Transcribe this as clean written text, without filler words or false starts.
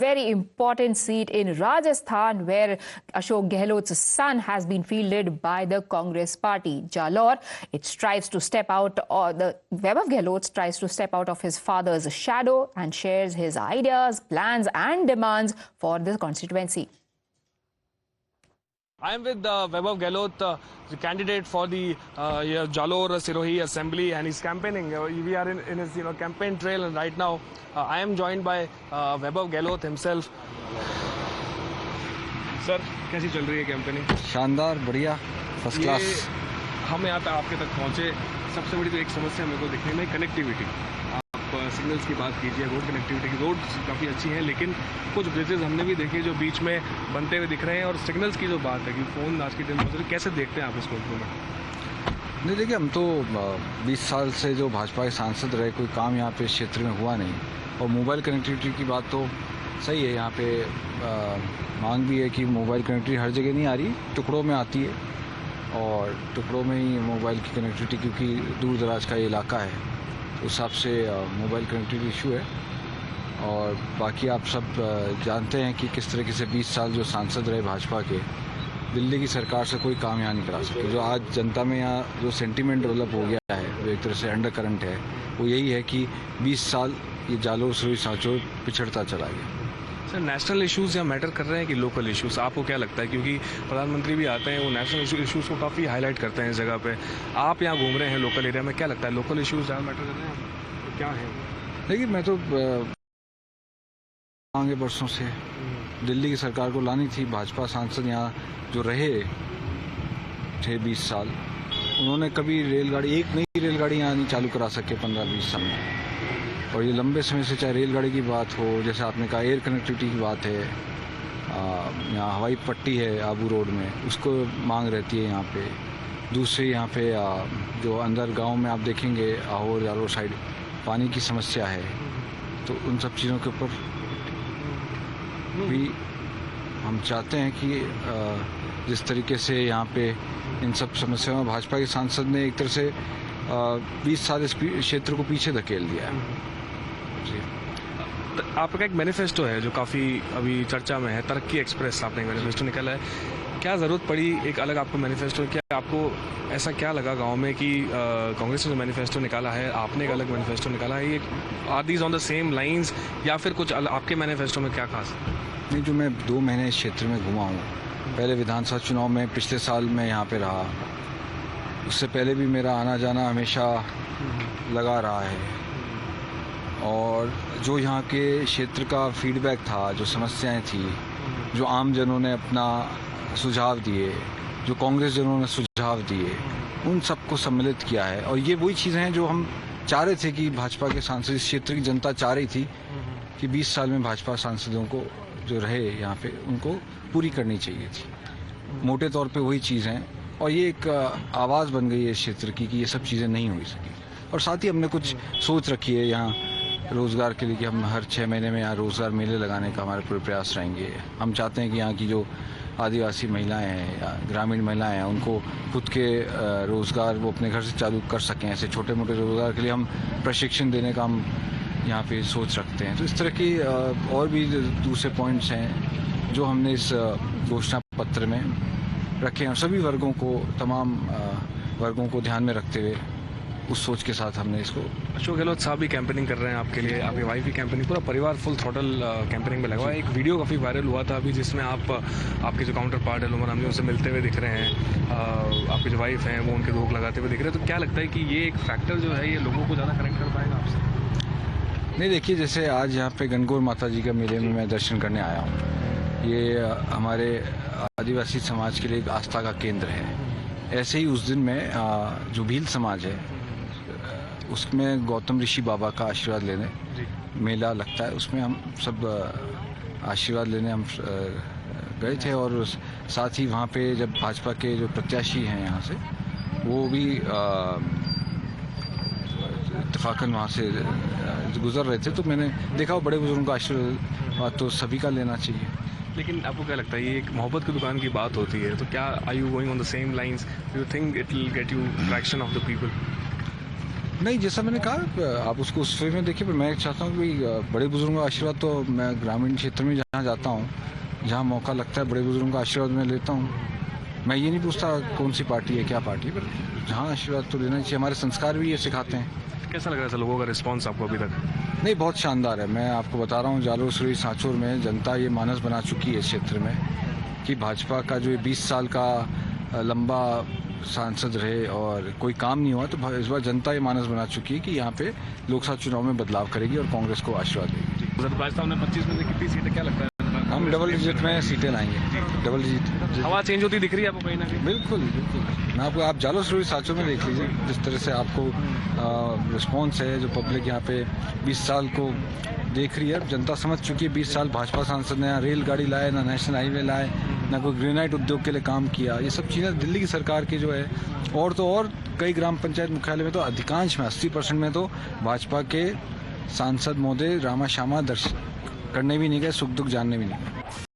Very important seat in Rajasthan, where Ashok Gehlot's son has been fielded by the Congress party. Jalore, it strives to step out, or the Vaibhav Gehlot tries to step out of his father's shadow and shares his ideas, plans and demands for the constituency. I am with Vaibhav Gehlot, the candidate for the Jalore Sirohi Assembly, and he's campaigning. We are in his campaign trail, and right now I am joined by Vaibhav Gehlot himself. Sir, कैसी चल रही है campaigning? शानदार, बढ़िया, first class. हम यहाँ पे आपके तक पहुँचे। सबसे बड़ी तो एक समस्या मेरे को दिखने में कनेक्टिविटी। सिग्नल्स की बात कीजिए, रोड कनेक्टिविटी की, रोड काफ़ी अच्छी है, लेकिन कुछ ब्रिजेस हमने भी देखे जो बीच में बनते हुए दिख रहे हैं। और सिग्नल्स की जो बात है कि फ़ोन आज के दिन में कैसे देखते हैं आप इसको? नहीं, देखिए, हम तो 20 साल से जो भाजपा के सांसद रहे, कोई काम यहाँ पे इस क्षेत्र में हुआ नहीं। और मोबाइल कनेक्टिविटी की बात तो सही है, यहाँ पे मांग भी है कि मोबाइल कनेक्टिविटी हर जगह नहीं आ रही, टुकड़ों में आती है, और टुकड़ों में ही मोबाइल की कनेक्टिविटी, क्योंकि दूर दराज का ये इलाका है, उस हिसाब से मोबाइल कनेक्टिविटी इशू है। और बाकी आप सब जानते हैं कि किस तरीके से 20 साल जो सांसद रहे भाजपा के, दिल्ली की सरकार से कोई काम यहाँ नहीं करा सके। जो आज जनता में यहाँ जो सेंटीमेंट डेवलप हो गया है, जो एक तरह से अंडर करंट है, वो यही है कि 20 साल ये जालोर सिरोही सांचौर पिछड़ता चला गया। सर, नेशनल इश्यूज़ यहाँ मैटर कर रहे हैं कि लोकल इश्यूज़? आपको क्या लगता है, क्योंकि प्रधानमंत्री भी आते हैं, वो नेशनल इश्यूज़ को काफ़ी हाईलाइट करते हैं इस जगह पे। आप यहाँ घूम रहे हैं लोकल एरिया में, क्या लगता है लोकल इश्यूज़ ज़्यादा मैटर कर रहे हैं तो क्या है? देखिए, मैं तो आगे बरसों से दिल्ली की सरकार को लानी थी। भाजपा सांसद यहाँ जो रहे थे 20 साल, उन्होंने कभी रेलगाड़ी, एक नई रेलगाड़ी यहाँ नहीं चालू करा सके 15-20 साल में। और ये लंबे समय से, चाहे रेलगाड़ी की बात हो, जैसे आपने कहा एयर कनेक्टिविटी की बात है, यहाँ हवाई पट्टी है आबू रोड में, उसको मांग रहती है यहाँ पे। दूसरे यहाँ पे जो अंदर गांव में आप देखेंगे आहोर जालोर साइड पानी की समस्या है, तो उन सब चीज़ों के ऊपर भी हम चाहते हैं कि जिस तरीके से यहाँ पे इन सब समस्याओं में भाजपा के सांसद ने एक तरह से 20 साल इस क्षेत्र को पीछे धकेल दिया है। आपका एक मैनिफेस्टो है जो काफ़ी अभी चर्चा में है, तरक्की एक्सप्रेस आपने एक मैनिफेस्टो निकाला है। क्या ज़रूरत पड़ी एक अलग आपको मैनिफेस्टो? क्या आपको ऐसा क्या लगा गांव में कि कांग्रेस ने जो मैनिफेस्टो निकाला है, आपने एक अलग मैनिफेस्टो निकाला है, ये are these on the same lines या फिर कुछ आपके मैनिफेस्टो में क्या खास? नहीं, जो मैं 2 महीने इस क्षेत्र में घुमा हूँ, पहले विधानसभा चुनाव में पिछले साल मैं यहाँ पे रहा, उससे पहले भी मेरा आना जाना हमेशा लगा रहा है। और जो यहाँ के क्षेत्र का फीडबैक था, जो समस्याएं थी, जो आम जनों ने अपना सुझाव दिए, जो कांग्रेस जनों ने सुझाव दिए, उन सबको सम्मिलित किया है। और ये वही चीज़ें हैं जो हम चाह रहे थे कि भाजपा के सांसद, इस क्षेत्र की जनता चाह रही थी कि 20 साल में भाजपा सांसदों को जो रहे यहाँ पे, उनको पूरी करनी चाहिए थी। मोटे तौर पे वही चीज़ हैं, और ये एक आवाज़ बन गई है इस क्षेत्र की कि ये सब चीज़ें नहीं हो सकी। और साथ ही हमने कुछ सोच रखी है यहाँ रोज़गार के लिए कि हम हर 6 महीने में यहाँ रोज़गार मेले लगाने का हमारे पूरे प्रयास रहेंगे। हम चाहते हैं कि यहाँ की जो आदिवासी महिलाएं हैं या ग्रामीण महिलाएं हैं, उनको खुद के रोज़गार वो अपने घर से चालू कर सकें। ऐसे छोटे मोटे रोज़गार के लिए हम प्रशिक्षण देने का हम यहाँ पे सोच रखते हैं। तो इस तरह की और भी दूसरे पॉइंट्स हैं जो हमने इस घोषणा पत्र में रखे हैं, और सभी वर्गों को, तमाम वर्गों को ध्यान में रखते हुए उस सोच के साथ हमने इसको। अशोक गहलोत साहब भी कैंपेनिंग कर रहे हैं आपके लिए, आपकी वाइफ भी कैंपेनिंग, पूरा परिवार फुल थ्रॉटल कैंपेनिंग में लगा हुआ है। एक वीडियो काफ़ी वायरल हुआ था अभी, जिसमें आपके जो काउंटर पार्ट है उमर हमने उनसे मिलते हुए दिख रहे हैं, आपकी जो वाइफ हैं वो उनके रोक लगाते हुए दिख रहे हैं। तो क्या लगता है कि ये एक फैक्टर जो है, ये लोगों को ज़्यादा कनेक्ट कर पाएगा आपसे? नहीं, देखिए, जैसे आज यहाँ पे गणगौर माता जी का मेले में मैं दर्शन करने आया हूँ, ये हमारे आदिवासी समाज के लिए एक आस्था का केंद्र है। ऐसे ही उस दिन में जो भील समाज है, उसमें गौतम ऋषि बाबा का आशीर्वाद लेने मेला लगता है, उसमें हम सब आशीर्वाद लेने हम गए थे। और साथ ही वहाँ पे जब भाजपा के जो प्रत्याशी हैं यहाँ से, वो भी इत्तेफाकन वहाँ से गुजर रहे थे, तो मैंने देखा बड़े बुजुर्गों का आशीर्वाद तो सभी का लेना चाहिए। लेकिन आपको क्या लगता है, ये एक मोहब्बत की दुकान की बात होती है, तो क्या are you going on the same lines? Do you think it will get you traction of the people? नहीं, जैसा मैंने कहा आप उसको उस वे में देखिए, पर मैं चाहता हूँ कि बड़े बुजुर्गों का आशीर्वाद तो मैं ग्रामीण क्षेत्र में जहाँ जाता हूँ, जहाँ मौका लगता है, बड़े बुजुर्गों का आशीर्वाद मैं लेता हूँ। मैं ये नहीं पूछता कौन सी पार्टी है, क्या पार्टी है, पर जहाँ आशीर्वाद तो लेना चाहिए। हमारे संस्कार भी ये सिखाते हैं। कैसा लग रहा है लोगों का रिस्पांस आपको अभी तक? नहीं, बहुत शानदार है। मैं आपको बता रहा हूँ, जालोर सुरई सांचौर में जनता ये मानस बना चुकी है इस क्षेत्र में कि भाजपा का जो 20 साल का लंबा सांसद रहे और कोई काम नहीं हुआ, तो इस बार जनता ये मानस बना चुकी है कि यहाँ पे लोकसभा चुनाव में बदलाव करेगी और कांग्रेस को आशीर्वाद देगी। भाजपा ने 25 में से कितनी सीटें, क्या लगता है? हम डबल डिजिट में सीटें लाएंगे, डबल डिजिट। हवा चेंज होती दिख रही है आपको कहीं ना कहीं? बिल्कुल बिल्कुल। मैं आपको, आप जालोर सुरई सांचौर में देख लीजिए जिस तरह से आपको रिस्पॉन्स है, जो पब्लिक यहाँ पे 20 साल को देख रही है। जनता समझ चुकी है 20 साल भाजपा सांसद ने यहाँ रेलगाड़ी लाए, ना नेशनल हाईवे लाए, ना कोई ग्रेनाइट उद्योग के लिए काम किया। ये सब चीज़ें दिल्ली की सरकार की जो है, और तो और कई ग्राम पंचायत मुख्यालय में तो अधिकांश में 80% में तो भाजपा के सांसद महोदय रामा श्यामा दर्शन करने भी नहीं गए, सुख दुख जानने भी नहीं गए।